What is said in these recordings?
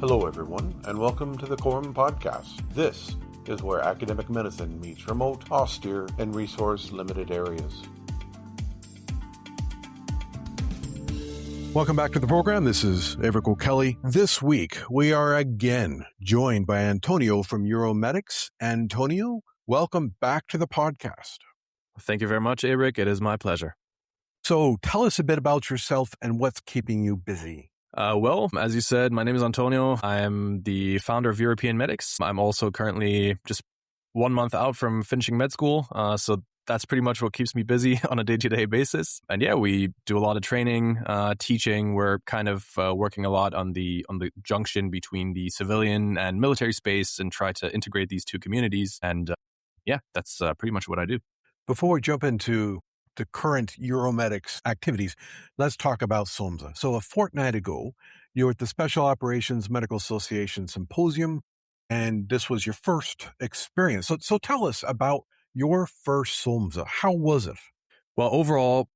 Hello, everyone, and welcome to the Quorum Podcast. This is where academic medicine meets remote, austere, and resource-limited areas. Welcome back to the program. This is Aebhric O'Kelly. This week, we are again joined by Antonio from EuroMedics. Antonio, welcome back to the podcast. Thank you very much, Aebhric. It is my pleasure. So tell us a bit about yourself and what's keeping you busy. Well, as you said, my name is Antonio. I am the founder of EuroMedics. I'm also currently just 1 month out from finishing med school. So that's pretty much what keeps me busy on a day-to-day basis. And yeah, we do a lot of training, teaching. We're kind of working a lot on the junction between the civilian and military space and try to integrate these two communities. And yeah, that's pretty much what I do. Before we jump into the current EuroMedics activities, let's talk about SOMA. So a fortnight ago, you were at the Special Operations Medical Association Symposium, and this was your first experience. So tell us about your first SOMA. How was it? Well, overall,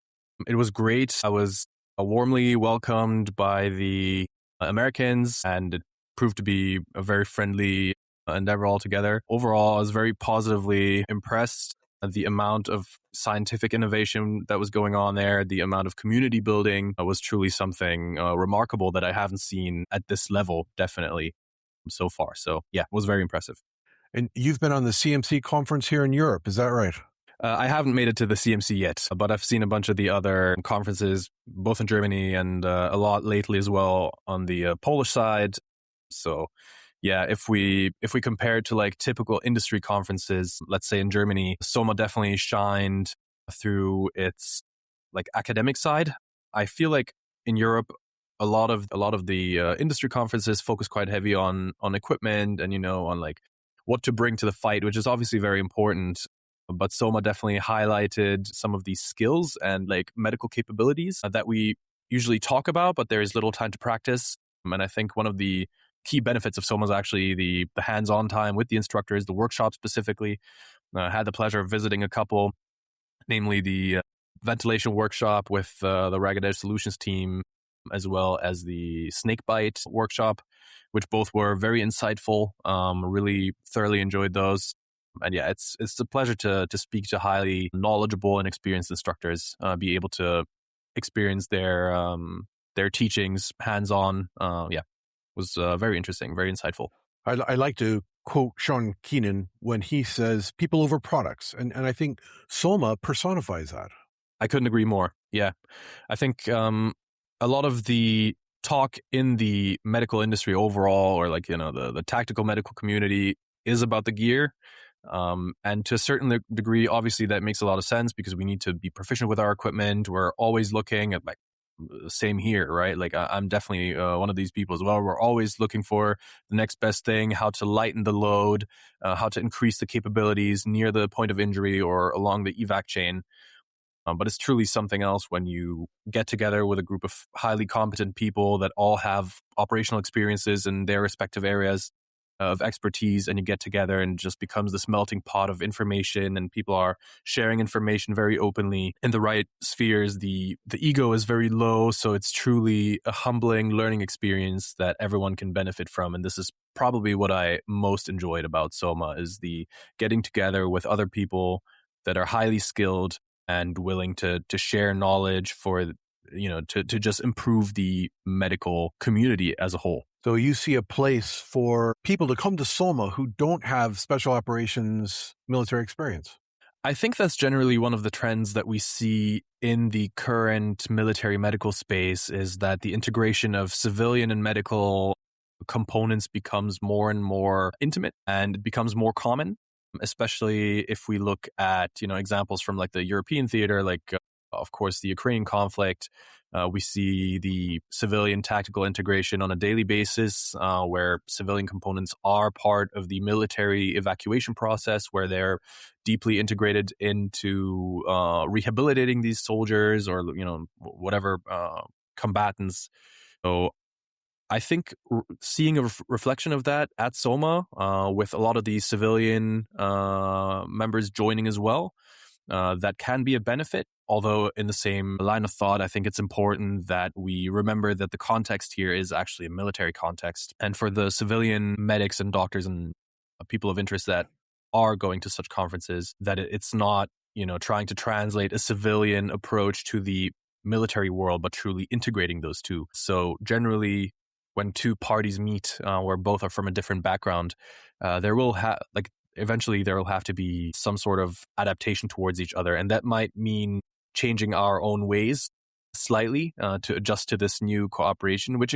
it was great. I was warmly welcomed by the Americans, and it proved to be a very friendly endeavor altogether. Overall, I was very positively impressed. The amount of scientific innovation that was going on there, the amount of community building was truly something remarkable that I haven't seen at this level, definitely, so far. So yeah, it was very impressive. And you've been on the CMC conference here in Europe, is that right? I haven't made it to the CMC yet, but I've seen a bunch of the other conferences, both in Germany and a lot lately as well on the Polish side. So yeah, if we compare it to like typical industry conferences, let's say in Germany, SOMA definitely shined through its like academic side. I feel like in Europe, a lot of the industry conferences focus quite heavy on equipment and on like what to bring to the fight, which is obviously very important. But SOMA definitely highlighted some of these skills and like medical capabilities that we usually talk about, but there is little time to practice. And I think one of the key benefits of SOMA is actually the hands-on time with the instructors, the workshop specifically. I had the pleasure of visiting a couple, namely the ventilation workshop with the Ragged Edge Solutions team, as well as the snakebite workshop, which both were very insightful. Really thoroughly enjoyed those. And yeah, it's a pleasure to speak to highly knowledgeable and experienced instructors, be able to experience their teachings hands-on. Was very interesting, very insightful. I like to quote Sean Keenan when he says people over products. And I think SOMA personifies that. I couldn't agree more. Yeah. I think a lot of the talk in the medical industry overall, or like, the tactical medical community is about the gear. And to a certain degree, obviously that makes a lot of sense because we need to be proficient with our equipment. We're always looking at like, same here, right? Like I'm definitely one of these people as well. We're always looking for the next best thing, how to lighten the load, how to increase the capabilities near the point of injury or along the evac chain. But it's truly something else when you get together with a group of highly competent people that all have operational experiences in their respective areas of expertise, and you get together and it just becomes this melting pot of information, and people are sharing information very openly in the right spheres. The ego is very low, so it's truly a humbling learning experience that everyone can benefit from. And this is probably what I most enjoyed about SOMA, is the getting together with other people that are highly skilled and willing to share knowledge for to just improve the medical community as a whole. So you see a place for people to come to SOMA who don't have special operations military experience. I think that's generally one of the trends that we see in the current military medical space, is that the integration of civilian and medical components becomes more and more intimate and becomes more common, especially if we look at, examples from like the European theater, like of course, the Ukrainian conflict. We see the civilian tactical integration on a daily basis, where civilian components are part of the military evacuation process, where they're deeply integrated into rehabilitating these soldiers or whatever combatants. So I think seeing a reflection of that at SOMA, with a lot of the civilian members joining as well, that can be a benefit. Although in the same line of thought, I think it's important that we remember that the context here is actually a military context. And for the civilian medics and doctors and people of interest that are going to such conferences, that it's not, trying to translate a civilian approach to the military world, but truly integrating those two. So generally, when two parties meet where both are from a different background, eventually there will have to be some sort of adaptation towards each other. And that might mean changing our own ways slightly to adjust to this new cooperation, which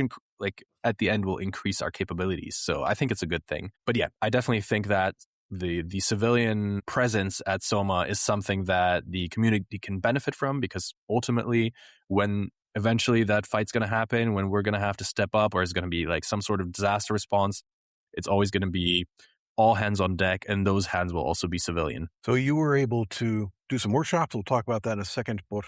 at the end will increase our capabilities. So I think it's a good thing. But yeah, I definitely think that the civilian presence at SOMA is something that the community can benefit from, because ultimately when eventually that fight's going to happen, when we're going to have to step up, or it's going to be like some sort of disaster response, it's always going to be all hands on deck, and those hands will also be civilian. So you were able to do some workshops. We'll talk about that in a second, but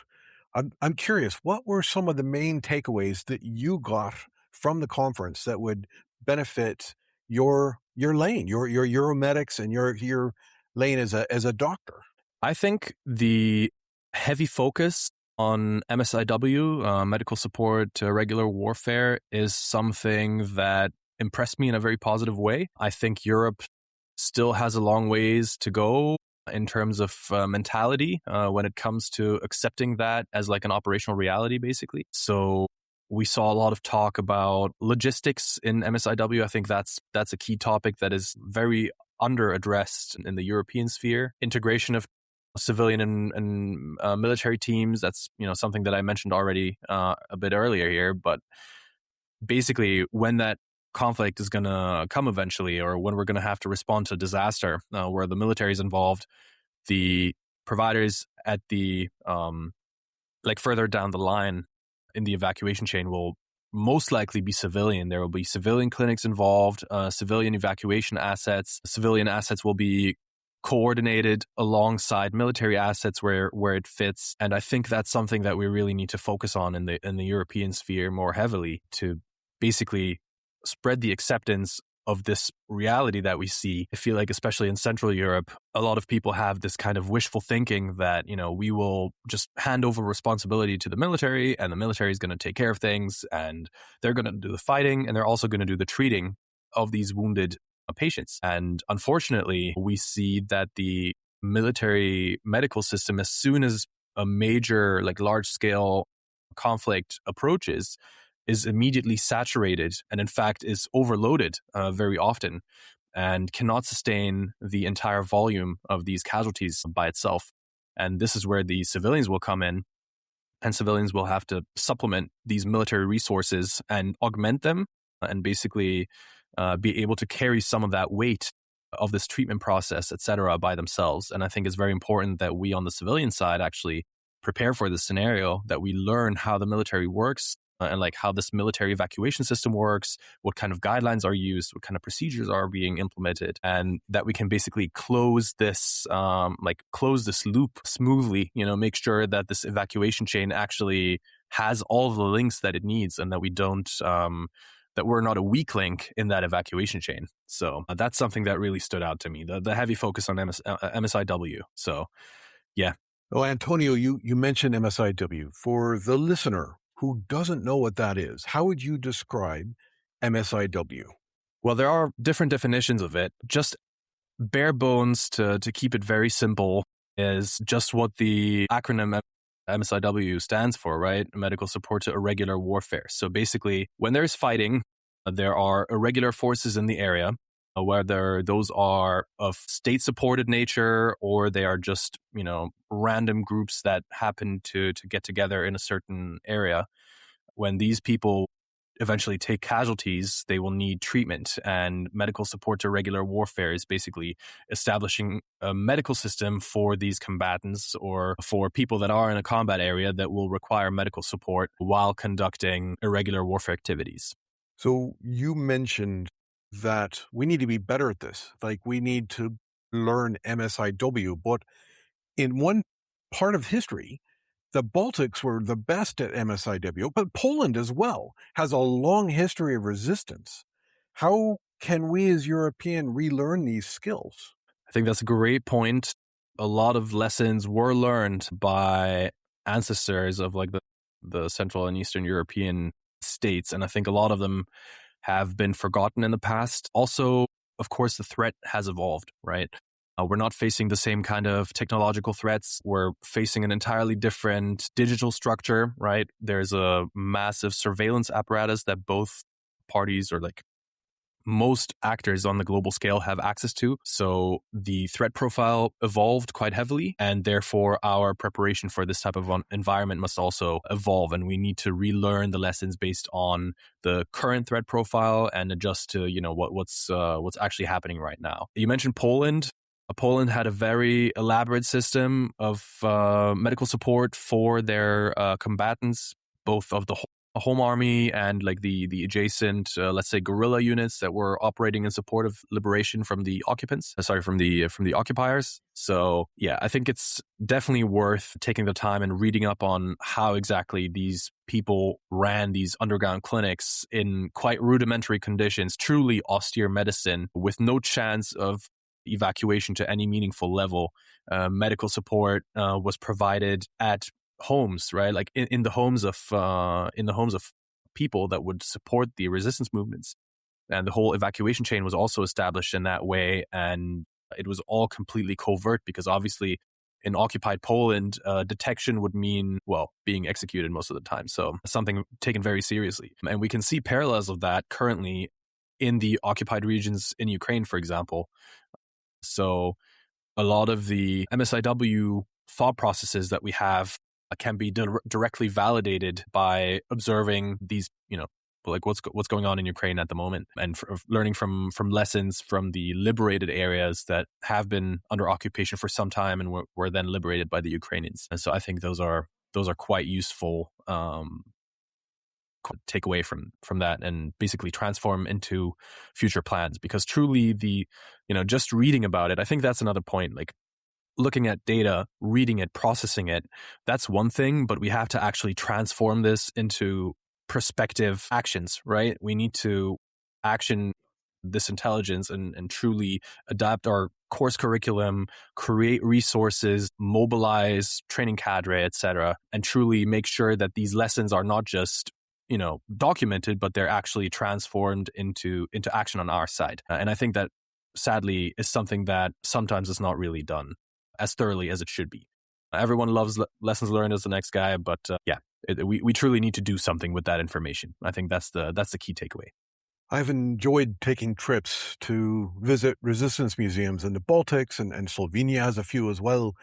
I'm curious, what were some of the main takeaways that you got from the conference that would benefit your lane, your EuroMedics and your lane as a doctor? I think the heavy focus on MSIW, medical support to irregular warfare, is something that impressed me in a very positive way. I think Europe still has a long ways to go in terms of mentality when it comes to accepting that as like an operational reality, basically. So we saw a lot of talk about logistics in MSIW. I think that's a key topic that is very under addressed in the European sphere. Integration of civilian and military teams, that's something that I mentioned already a bit earlier here. But basically, when that conflict is going to come eventually, or when we're going to have to respond to disaster where the military is involved, the providers at the further down the line in the evacuation chain will most likely be civilian. There will be civilian clinics involved, civilian evacuation assets. Civilian assets will be coordinated alongside military assets where it fits. And I think that's something that we really need to focus on in the European sphere more heavily, to basically spread the acceptance of this reality that we see. I feel like, especially in Central Europe, a lot of people have this kind of wishful thinking that, we will just hand over responsibility to the military, and the military is going to take care of things, and they're going to do the fighting, and they're also going to do the treating of these wounded patients. And unfortunately, we see that the military medical system, as soon as a major, large scale conflict approaches, is immediately saturated, and in fact is overloaded very often, and cannot sustain the entire volume of these casualties by itself. And this is where the civilians will come in, and civilians will have to supplement these military resources and augment them, and basically be able to carry some of that weight of this treatment process, etc., by themselves. And I think it's very important that we on the civilian side actually prepare for this scenario, that we learn how the military works, and how this military evacuation system works, what kind of guidelines are used, what kind of procedures are being implemented, and that we can basically close this loop smoothly, make sure that this evacuation chain actually has all of the links that it needs, and that we don't, that we're not a weak link in that evacuation chain. So that's something that really stood out to me, the heavy focus on MSIW. So, yeah. Well, Antonio, you mentioned MSIW. For the listener who doesn't know what that is, how would you describe MSIW? Well, there are different definitions of it. Just bare bones, to keep it very simple, is just what the acronym MSIW stands for, right? Medical support to irregular warfare. So basically, when there's fighting, there are irregular forces in the area, whether those are of state-supported nature or they are just, random groups that happen to get together in a certain area. When these people eventually take casualties, they will need treatment, and medical support to irregular warfare is basically establishing a medical system for these combatants, or for people that are in a combat area that will require medical support while conducting irregular warfare activities. So you mentioned that we need to be better at this. We need to learn MSIW, but in one part of history, the Baltics were the best at MSIW, but Poland as well has a long history of resistance. How can we as European relearn these skills? I think that's a great point. a lot of lessons were learned by ancestors of like the Central and Eastern European states. And I think a lot of them have been forgotten in the past. Also, of course, the threat has evolved, right? We're not facing the same kind of technological threats. We're facing an entirely different digital structure, right? There's a massive surveillance apparatus that both parties, or like most actors on the global scale, have access to. So the threat profile evolved quite heavily, and therefore our preparation for this type of environment must also evolve, and we need to relearn the lessons based on the current threat profile and adjust to, you know, what's actually happening right now. You mentioned Poland. Poland had a very elaborate system of medical support for their combatants, both of the home army and like the adjacent, let's say, guerrilla units that were operating in support of liberation from the from the occupiers. So yeah, I think it's definitely worth taking the time and reading up on how exactly these people ran these underground clinics in quite rudimentary conditions, truly austere medicine with no chance of evacuation to any meaningful level. Medical support was provided at homes, right? Like in the homes of people that would support the resistance movements, and the whole evacuation chain was also established in that way. And it was all completely covert, because obviously in occupied Poland, detection would mean, well, being executed most of the time. So something taken very seriously, and we can see parallels of that currently in the occupied regions in Ukraine, for example. So a lot of the MSIW thought processes that we have can be directly validated by observing these, you know, like what's going on in Ukraine at the moment, and learning from lessons from the liberated areas that have been under occupation for some time and were then liberated by the Ukrainians. And so I think those are quite useful take away from that, and basically transform into future plans. Because truly, just reading about it, I think that's another point. Like, looking at data, reading it, processing it, that's one thing, but we have to actually transform this into prospective actions, right? We need to action this intelligence and truly adapt our course curriculum, create resources, mobilize training cadre, etc., and truly make sure that these lessons are not just, documented, but they're actually transformed into action on our side. And I think that, sadly, is something that sometimes is not really done as thoroughly as it should be. Everyone loves lessons learned as the next guy, but we truly need to do something with that information. I think that's the key takeaway. I've enjoyed taking trips to visit resistance museums in the Baltics, and Slovenia has a few as well.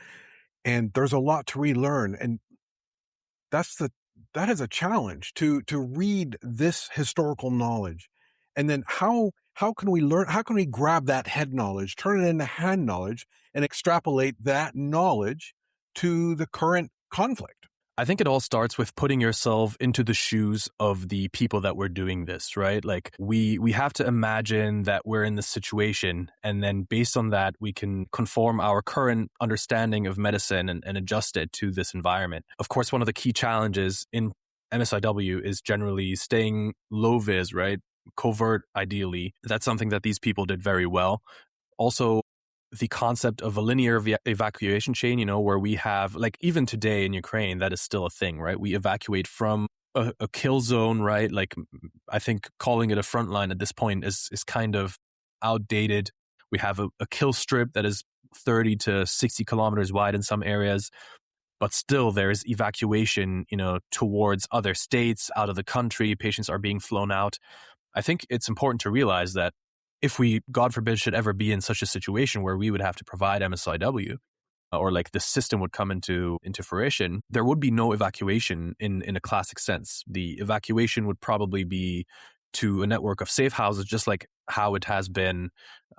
And there's a lot to relearn. And that is a challenge to read this historical knowledge. And then how can we learn? How can we grab that head knowledge, turn it into hand knowledge, and extrapolate that knowledge to the current conflict? I think it all starts with putting yourself into the shoes of the people that we're doing this, right? Like we have to imagine that we're in this situation, and then based on that, we can conform our current understanding of medicine and adjust it to this environment. Of course, one of the key challenges in MSIW is generally staying low vis, right? Covert, ideally. That's something that these people did very well. Also, the concept of a linear evacuation chain, where we have, like, even today in Ukraine, that is still a thing, right? We evacuate from a kill zone, right? Like, I think calling it a front line at this point is kind of outdated. We have a kill strip that is 30 to 60 kilometers wide in some areas, but still there's evacuation, towards other states, out of the country. Patients are being flown out. I think it's important to realize that if we, God forbid, should ever be in such a situation where we would have to provide MSIW, or like the system would come into fruition, there would be no evacuation in a classic sense. The evacuation would probably be to a network of safe houses, just like how it has been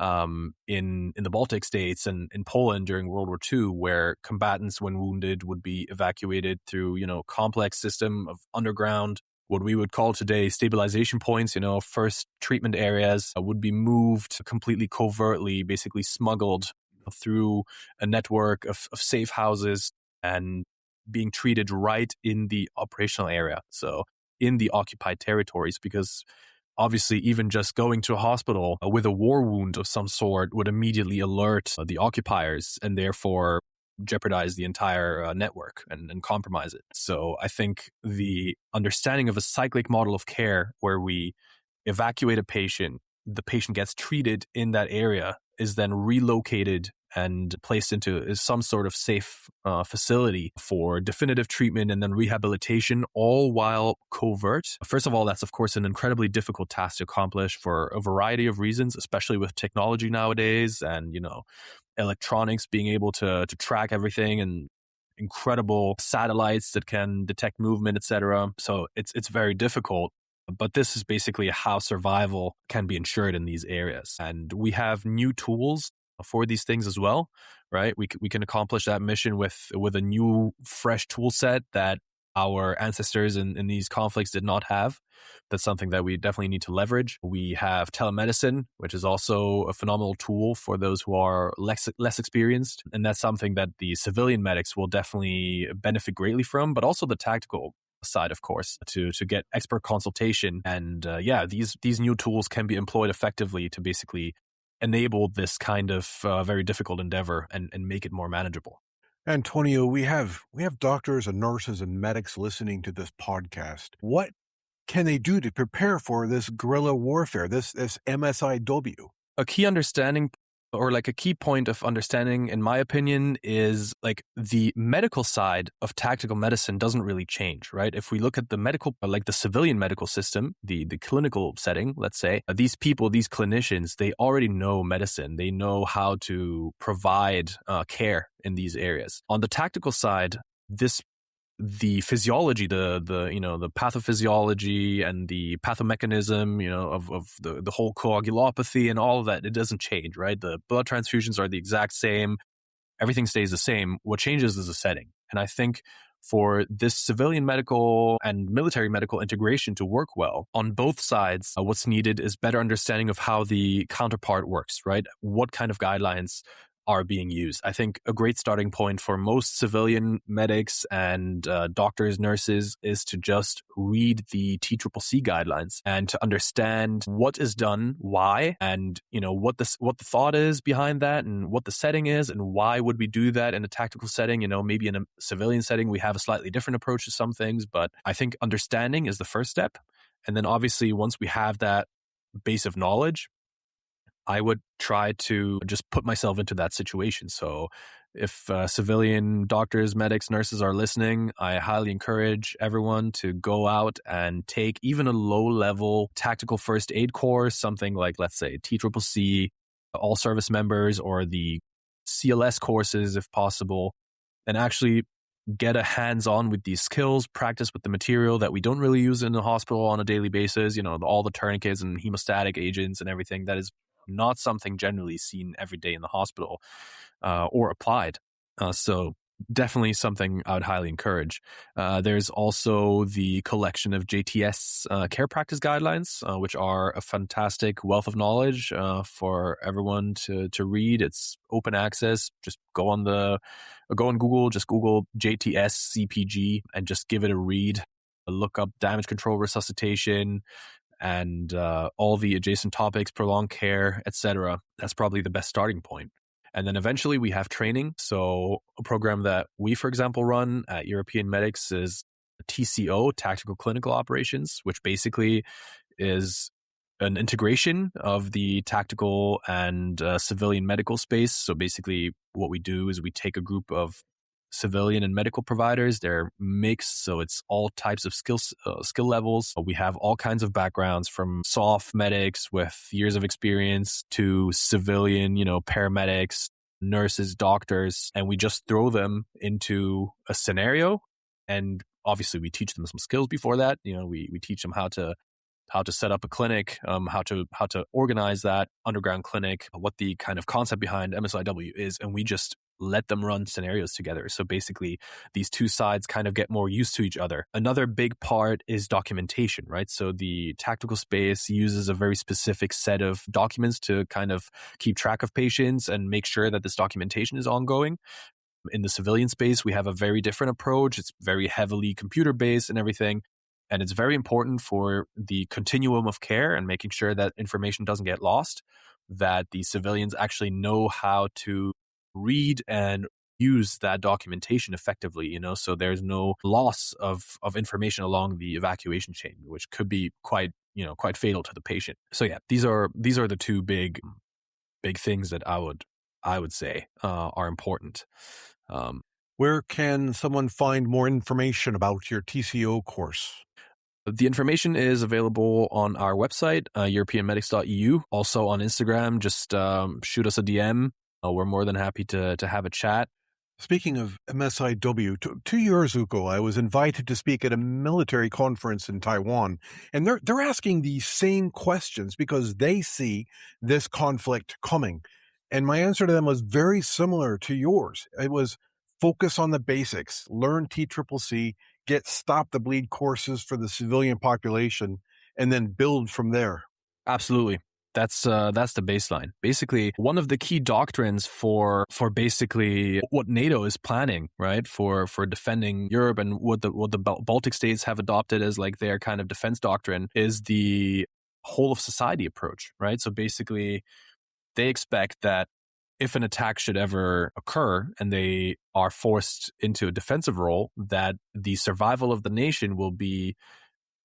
in the Baltic states and in Poland during World War II, where combatants, when wounded, would be evacuated through, complex system of underground, what we would call today stabilization points, first treatment areas, would be moved completely covertly, basically smuggled through a network of safe houses and being treated right in the operational area. So in the occupied territories, because obviously even just going to a hospital with a war wound of some sort would immediately alert the occupiers, and therefore jeopardize the entire network and compromise it. So I think the understanding of a cyclic model of care where we evacuate a patient, the patient gets treated in that area, is then relocated and placed into some sort of safe facility for definitive treatment and then rehabilitation, all while covert. First of all, that's of course an incredibly difficult task to accomplish for a variety of reasons, especially with technology nowadays and, electronics being able to track everything and incredible satellites that can detect movement, etc. So it's very difficult. But this is basically how survival can be ensured in these areas. And we have new tools for these things as well, right? We can accomplish that mission with a new, fresh tool set that our ancestors in these conflicts did not have. That's something that we definitely need to leverage. We have telemedicine, which is also a phenomenal tool for those who are less experienced. And that's something that the civilian medics will definitely benefit greatly from, but also the tactical side, of course, to get expert consultation. And these new tools can be employed effectively to basically enable this kind of very difficult endeavor and make it more manageable. Antonio, we have doctors and nurses and medics listening to this podcast. What can they do to prepare for this guerrilla warfare, this MSIW? A key understanding, or like a key point of understanding, in my opinion, is like the medical side of tactical medicine doesn't really change, right? If we look at the medical, like the civilian medical system, the clinical setting, let's say, these people, these clinicians, they already know medicine. They know how to provide care in these areas. On the tactical side, the physiology, the pathophysiology and the pathomechanism, of the whole coagulopathy and all of that, it doesn't change, right? The blood transfusions are the exact same. Everything stays the same. What changes is the setting. And I think for this civilian medical and military medical integration to work well on both sides, what's needed is better understanding of how the counterpart works, right? What kind of guidelines are being used. I think a great starting point for most civilian medics and doctors, nurses, is to just read the TCCC guidelines and to understand what is done, why, and what the thought is behind that, and what the setting is, and why would we do that in a tactical setting. Maybe in a civilian setting we have a slightly different approach to some things, but I think understanding is the first step. And then obviously once we have that base of knowledge, I would try to just put myself into that situation. So if civilian doctors, medics, nurses are listening, I highly encourage everyone to go out and take even a low-level tactical first aid course, something like, let's say, TCCC, all service members, or the CLS courses if possible, and actually get a hands-on with these skills, practice with the material that we don't really use in the hospital on a daily basis, all the tourniquets and hemostatic agents and everything. That is not something generally seen every day in the hospital or applied. So definitely something I would highly encourage. There's also the collection of JTS care practice guidelines, which are a fantastic wealth of knowledge for everyone to read. It's open access. Just go on Google, just Google JTS CPG and just give it a read. Look up damage control resuscitation and all the adjacent topics, prolonged care, etc. That's probably the best starting point. And then eventually we have training. So a program that we, for example, run at EuroMedics is TCO, Tactical Clinical Operations, which basically is an integration of the tactical and civilian medical space. So basically what we do is we take a group of civilian and medical providers. They're mixed, so it's all types of skill levels. We have all kinds of backgrounds, from soft medics with years of experience to civilian, paramedics, nurses, doctors, and we just throw them into a scenario. And obviously we teach them some skills before that. We teach them how to set up a clinic, how to organize that underground clinic, what the kind of concept behind MSIW is, and we just let them run scenarios together. So basically, these two sides kind of get more used to each other. Another big part is documentation, right? So the tactical space uses a very specific set of documents to kind of keep track of patients and make sure that this documentation is ongoing. In the civilian space, we have a very different approach. It's very heavily computer-based and everything. And it's very important for the continuum of care and making sure that information doesn't get lost, that the civilians actually know how to read and use that documentation effectively, so there's no loss of information along the evacuation chain, which could be quite fatal to the patient. So yeah, these are the two big things that I would say are important. Where can someone find more information about your TCO course? The information is available on our website, europeanmedics.eu. Also on Instagram, just shoot us a DM. We're more than happy to have a chat. Speaking of MSIW, 2 years ago, I was invited to speak at a military conference in Taiwan, and they're asking these same questions because they see this conflict coming. And my answer to them was very similar to yours. It was focus on the basics, learn TCCC, get Stop the Bleed courses for the civilian population, and then build from there. Absolutely. That's the baseline. Basically, one of the key doctrines for basically what NATO is planning, right, for defending Europe, and what the Baltic states have adopted as like their kind of defense doctrine, is the whole of society approach, right? So basically, they expect that if an attack should ever occur and they are forced into a defensive role, that the survival of the nation will be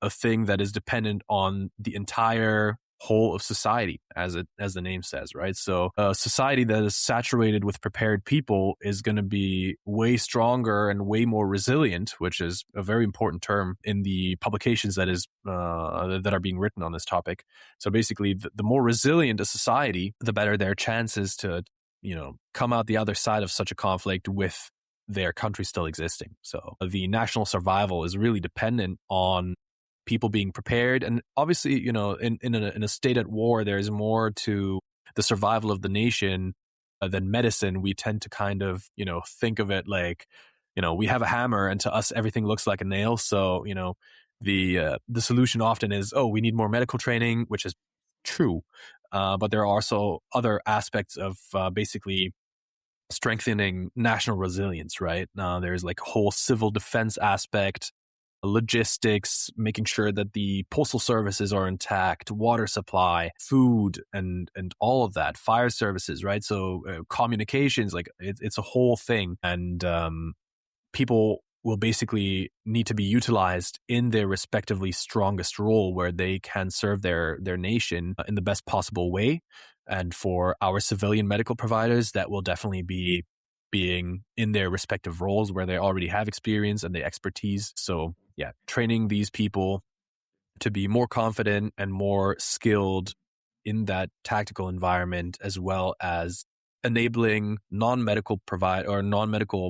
a thing that is dependent on the entire whole of society, as the name says, right? So a society that is saturated with prepared people is going to be way stronger and way more resilient, which is a very important term in the publications that are being written on this topic. So basically, the more resilient a society, the better their chances to come out the other side of such a conflict with their country still existing. So the national survival is really dependent on people being prepared. And obviously, in a state at war, there's more to the survival of the nation than medicine. We tend to kind of, think of it like, we have a hammer and to us, everything looks like a nail. So, the solution often is, oh, we need more medical training, which is true. But there are also other aspects of basically strengthening national resilience, right? There's like a whole civil defense aspect, logistics, making sure that the postal services are intact, water supply, food, and all of that, fire services, right? So communications, like it's a whole thing. And people will basically need to be utilized in their respectively strongest role where they can serve their nation in the best possible way. And for our civilian medical providers, that will definitely be being in their respective roles where they already have experience and the expertise. So yeah, training these people to be more confident and more skilled in that tactical environment, as well as enabling non-medical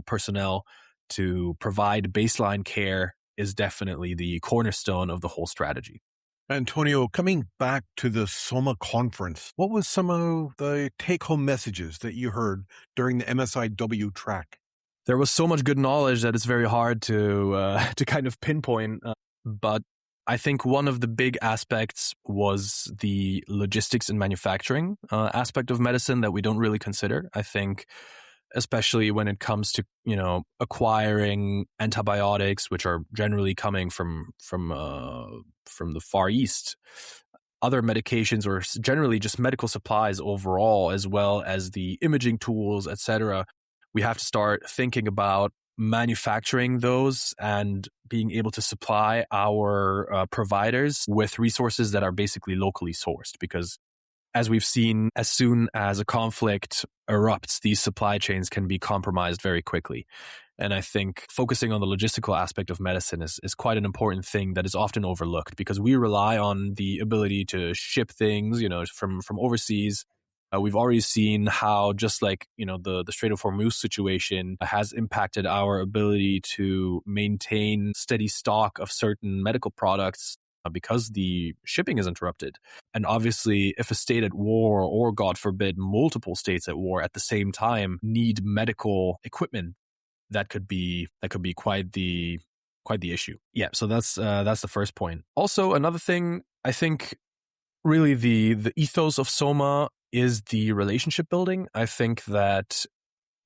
personnel to provide baseline care, is definitely the cornerstone of the whole strategy. Antonio, coming back to the SOMA conference, what was some of the take-home messages that you heard during the MSIW track? There was so much good knowledge that it's very hard to kind of pinpoint. But I think one of the big aspects was the logistics and manufacturing aspect of medicine that we don't really consider. I think, especially when it comes to acquiring antibiotics, which are generally coming from the Far East, other medications, or generally just medical supplies overall, as well as the imaging tools, etc. We have to start thinking about manufacturing those and being able to supply our providers with resources that are basically locally sourced, because as we've seen, as soon as a conflict erupts, these supply chains can be compromised very quickly. And I think focusing on the logistical aspect of medicine is quite an important thing that is often overlooked, because we rely on the ability to ship things, from overseas. We've already seen how just like, the Strait of Hormuz situation has impacted our ability to maintain steady stock of certain medical products because the shipping is interrupted. And obviously, if a state at war, or God forbid, multiple states at war at the same time need medical equipment, that could be quite the issue. Yeah, so that's the first point. Also, another thing, I think really the ethos of SOMA is the relationship building. I think that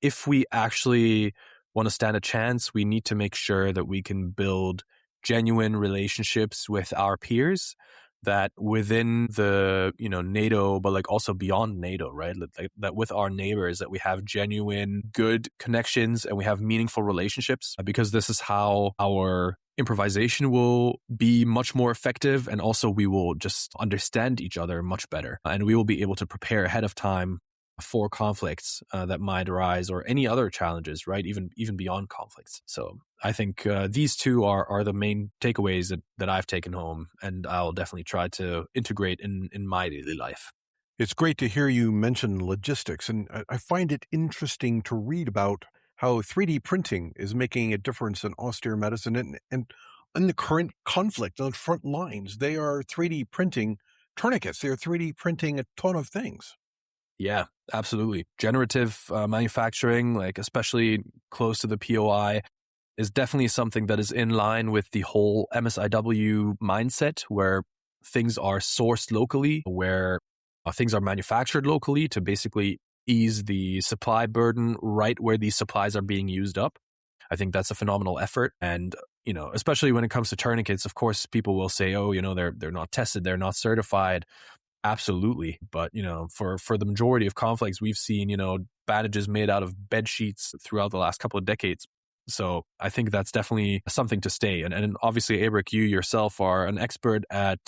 if we actually want to stand a chance, we need to make sure that we can build genuine relationships with our peers, that within the, NATO, but like also beyond NATO, right? That with our neighbors, that we have genuine good connections and we have meaningful relationships, because this is how our improvisation will be much more effective. And also we will just understand each other much better, and we will be able to prepare ahead of time for conflicts that might arise, or any other challenges, right? Even beyond conflicts. So I think these two are the main takeaways that I've taken home, and I'll definitely try to integrate in my daily life. It's great to hear you mention logistics, and I find it interesting to read about how 3D printing is making a difference in austere medicine, and in the current conflict on the front lines. They are 3D printing tourniquets. They're 3D printing a ton of things. Yeah, absolutely. Generative manufacturing, like especially close to the POI, is definitely something that is in line with the whole MSIW mindset, where things are sourced locally, where things are manufactured locally to basically ease the supply burden right where these supplies are being used up. I think that's a phenomenal effort. And, especially when it comes to tourniquets, of course, people will say, oh, they're not tested, they're not certified. Absolutely. But, for the majority of conflicts, we've seen, bandages made out of bed sheets throughout the last couple of decades. So I think that's definitely something to stay. And obviously, Aebhric, you yourself are an expert at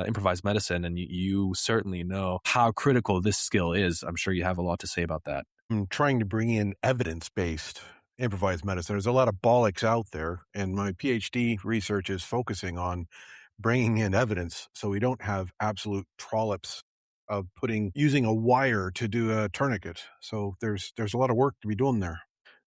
improvised medicine, and you certainly know how critical this skill is. I'm sure you have a lot to say about that. I'm trying to bring in evidence-based improvised medicine. There's a lot of Baltics out there, and my PhD research is focusing on bringing in evidence so we don't have absolute trollops of using a wire to do a tourniquet. So there's a lot of work to be done there.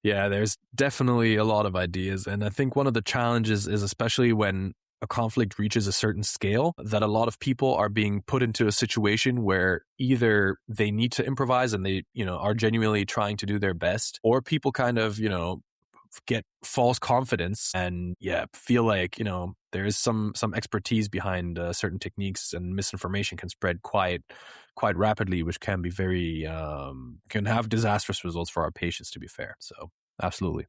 Yeah, there's definitely a lot of ideas. And I think one of the challenges is, especially when a conflict reaches a certain scale, that a lot of people are being put into a situation where either they need to improvise and they, are genuinely trying to do their best, or people kind of, get false confidence and feel like, there is some expertise behind certain techniques, and misinformation can spread quite rapidly, which can be very, can have disastrous results for our patients, to be fair. So absolutely.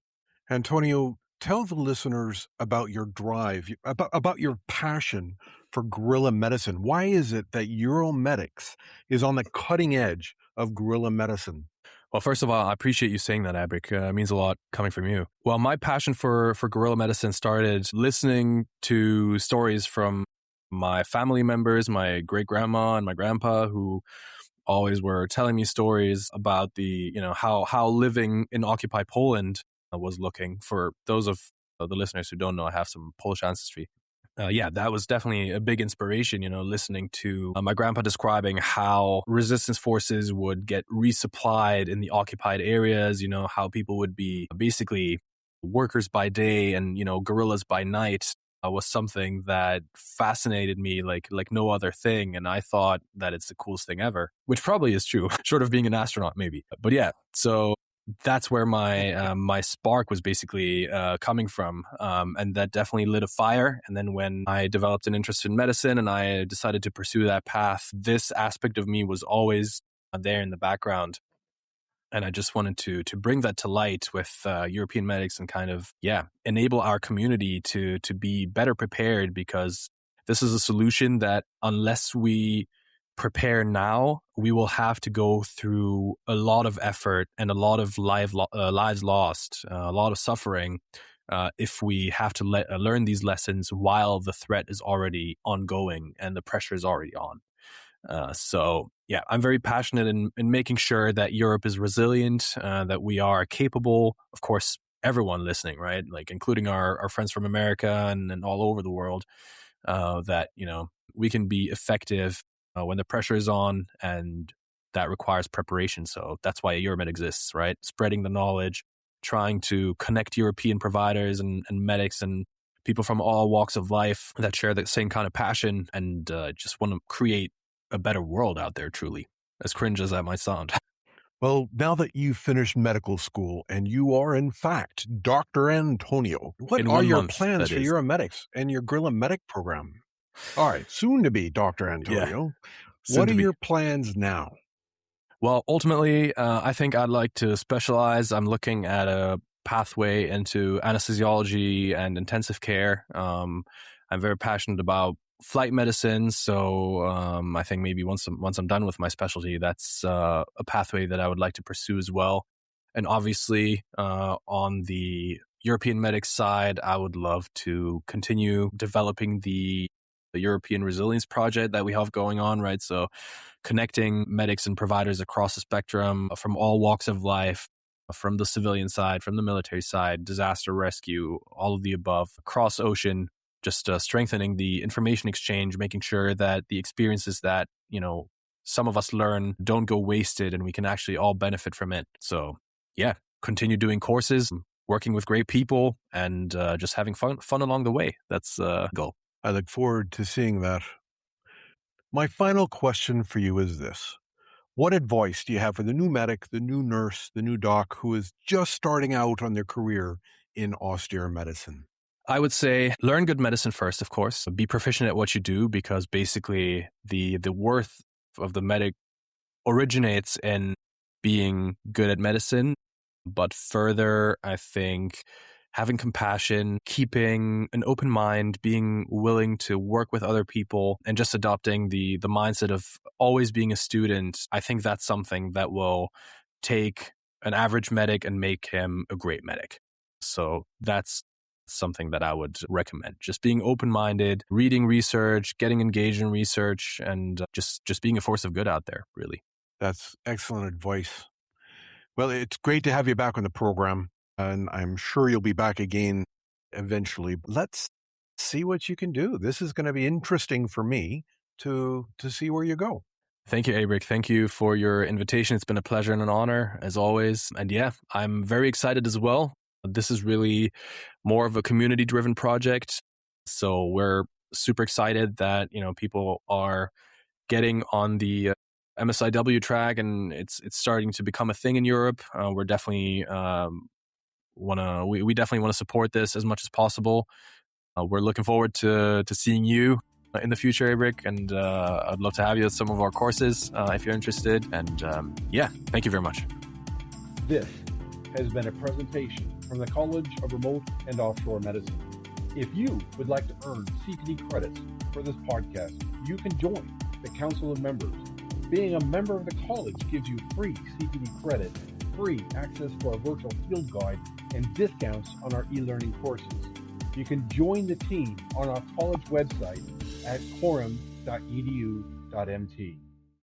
Antonio, tell the listeners about your drive, about your passion for guerrilla medicine. Why is it that EuroMedics is on the cutting edge of guerrilla medicine? Well, first of all, I appreciate you saying that, Aebhric. It means a lot coming from you. Well, my passion for guerrilla medicine started listening to stories from my family members, my great grandma and my grandpa, who always were telling me stories about the, how living in occupied Poland was looking. For those of the listeners who don't know, I have some Polish ancestry. That was definitely a big inspiration, listening to my grandpa describing how resistance forces would get resupplied in the occupied areas, how people would be basically workers by day and, guerrillas by night. Was something that fascinated me like no other thing. And I thought that it's the coolest thing ever, which probably is true, short of being an astronaut maybe. But yeah, so that's where my my spark was basically coming from, and that definitely lit a fire. And then when I developed an interest in medicine and I decided to pursue that path, this aspect of me was always there in the background. And I just wanted to bring that to light with EuroMedics and kind of enable our community to be better prepared, because this is a solution that, unless we prepare now, we will have to go through a lot of effort and a lot of lives lost, a lot of suffering, if we have to learn these lessons while the threat is already ongoing and the pressure is already on. I'm very passionate in making sure that Europe is resilient, that we are capable. Of course, everyone listening, right? Like including our friends from America and all over the world, that, we can be effective when the pressure is on, and that requires preparation. So that's why EuroMed exists, right? Spreading the knowledge, trying to connect European providers and medics and people from all walks of life that share the same kind of passion and just want to create a better world out there, truly, as cringe as that might sound. Well, now that you've finished medical school and you are, in fact, Dr. Antonio, what are your plans for EuroMedics and your Guerrilla Medic program? All right, soon to be Dr. Antonio. What are your plans now? Well, ultimately, I think I'd like to specialize. I'm looking at a pathway into anesthesiology and intensive care. I'm very passionate about flight medicine. So I think maybe once I'm done with my specialty, that's a pathway that I would like to pursue as well. And obviously, on the European medics side, I would love to continue developing the European resilience project that we have going on, right? So connecting medics and providers across the spectrum from all walks of life, from the civilian side, from the military side, disaster rescue, all of the above, across ocean, just strengthening the information exchange, making sure that the experiences that, some of us learn don't go wasted and we can actually all benefit from it. So yeah, continue doing courses, working with great people, and just having fun along the way. That's the goal. I look forward to seeing that. My final question for you is this. What advice do you have for the new medic, the new nurse, the new doc who is just starting out on their career in austere medicine? I would say learn good medicine first, of course. Be proficient at what you do, because basically the worth of the medic originates in being good at medicine. But further, I think having compassion, keeping an open mind, being willing to work with other people, and just adopting the mindset of always being a student, I think that's something that will take an average medic and make him a great medic. So that's something that I would recommend. Just being open-minded, reading research, getting engaged in research, and just being a force of good out there, really. That's excellent advice. Well, it's great to have you back on the program, and I'm sure you'll be back again eventually. Let's see what you can do. This is going to be interesting for me to see where you go. Thank you, Aebhric. Thank you for your invitation. It's been a pleasure and an honor, as always. And yeah, I'm very excited as well. This is really more of a community-driven project. So we're super excited that, people are getting on the MSIW track, and it's starting to become a thing in Europe. We're definitely we definitely want to support this as much as possible. We're looking forward to seeing you in the future, Aebhric, and I'd love to have you at some of our courses if you're interested. And yeah, thank you very much. This has been a presentation from the College of Remote and Offshore Medicine. If you would like to earn CPD credits for this podcast, you can join the Council of Members. Being a member of the college gives you free CPD credit, free access to our virtual field guide, and discounts on our e-learning courses. You can join the team on our college website at quorum.edu.mt.